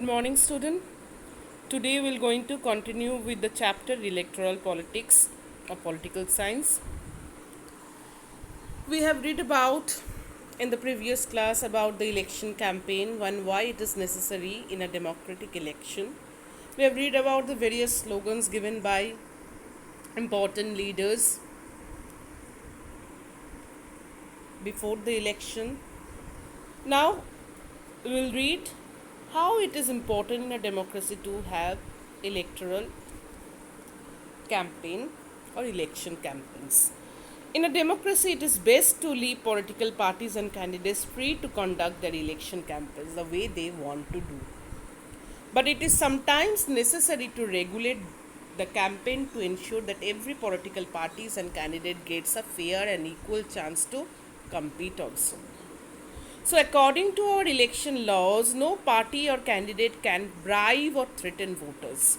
Good morning, student. Today we're going to continue with the chapter Electoral Politics or Political Science. We have read about in the previous class about the election campaign and why it is necessary in a democratic election. We have read about the various slogans given by important leaders before the election. Now we will read how it is important in a democracy to have electoral campaign or election campaigns. In a democracy, it is best to leave political parties and candidates free to conduct their election campaigns the way they want to do. But it is sometimes necessary to regulate the campaign to ensure that every political parties and candidate gets a fair and equal chance to compete also. So according to our election laws, no party or candidate can bribe or threaten voters.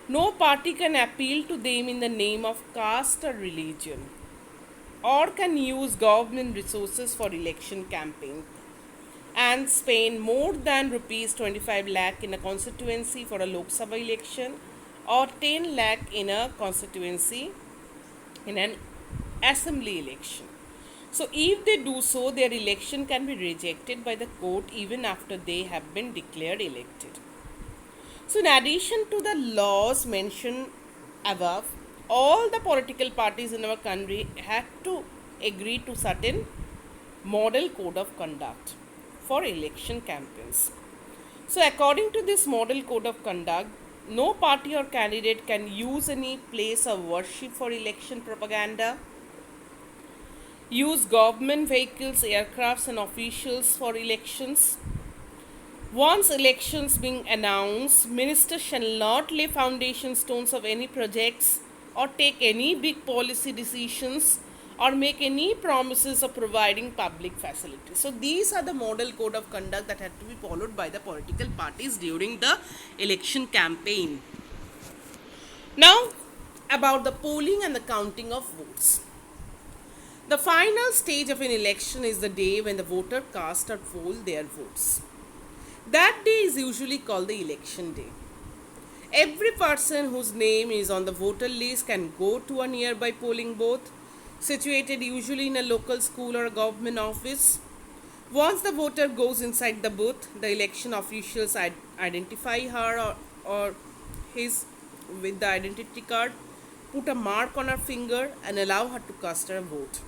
No party can appeal to them in the name of caste or religion, or can use government resources for election campaign and spend more than rupees 25 lakh in a constituency for a Lok Sabha election or 10 lakh in a constituency in an assembly election. So if they do so, their election can be rejected by the court even after they have been declared elected. So in addition to the laws mentioned above, all the political parties in our country had to agree to certain model code of conduct for election campaigns. So according to this model code of conduct, no party or candidate can use any place of worship for election propaganda, use government vehicles, aircrafts and officials for elections. Once elections being announced, ministers shall not lay foundation stones of any projects or take any big policy decisions or make any promises of providing public facilities. So these are the model code of conduct that had to be followed by the political parties during the election campaign. Now about the polling and the counting of votes. The final stage of an election is the day when the voter cast or poll their votes. That day is usually called the election day. Every person whose name is on the voter list can go to a nearby polling booth, situated usually in a local school or a government office. Once the voter goes inside the booth, the election officials identify her or his with the identity card, put a mark on her finger, and allow her to cast her vote.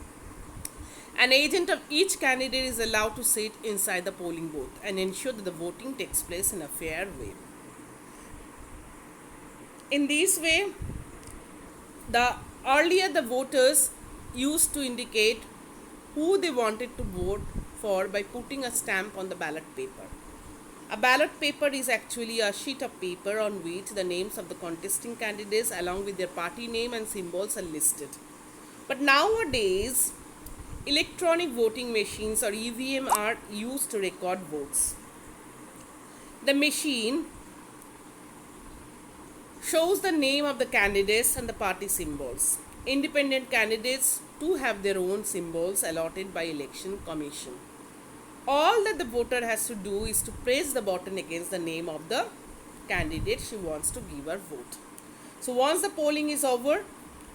An agent of each candidate is allowed to sit inside the polling booth and ensure that the voting takes place in a fair way. In this way, the earlier the voters used to indicate who they wanted to vote for by putting a stamp on the ballot paper. A ballot paper is actually a sheet of paper on which the names of the contesting candidates along with their party name and symbols are listed. But nowadays, electronic voting machines or EVM are used to record votes. The machine shows the name of the candidates and the party symbols. Independent candidates too have their own symbols allotted by election commission. All that the voter has to do is to press the button against the name of the candidate she wants to give her vote. So once the polling is over,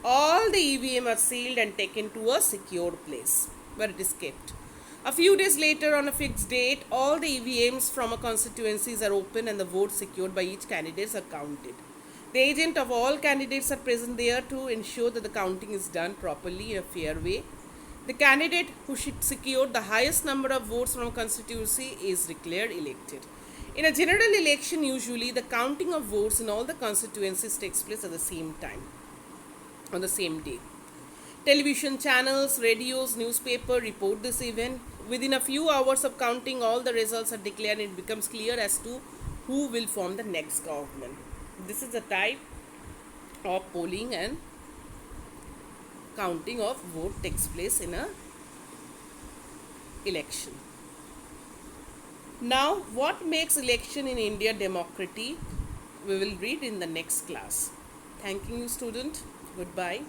all the EVM are sealed and taken to a secure place where it is kept. A few days later, on a fixed date, all the EVMs from a constituencies are open and the votes secured by each candidate are counted. The agent of all candidates are present there to ensure that the counting is done properly in a fair way. The candidate who secured the highest number of votes from a constituency is declared elected. In a general election, usually the counting of votes in all the constituencies takes place at the same time, on the same day. Television channels, radios, newspaper report this event. Within a few hours of counting, all the results are declared and it becomes clear as to who will form the next government. This is the type of polling and counting of vote takes place in a election. Now, what makes election in India democratic? We will read in the next class. Thanking you, student. Goodbye.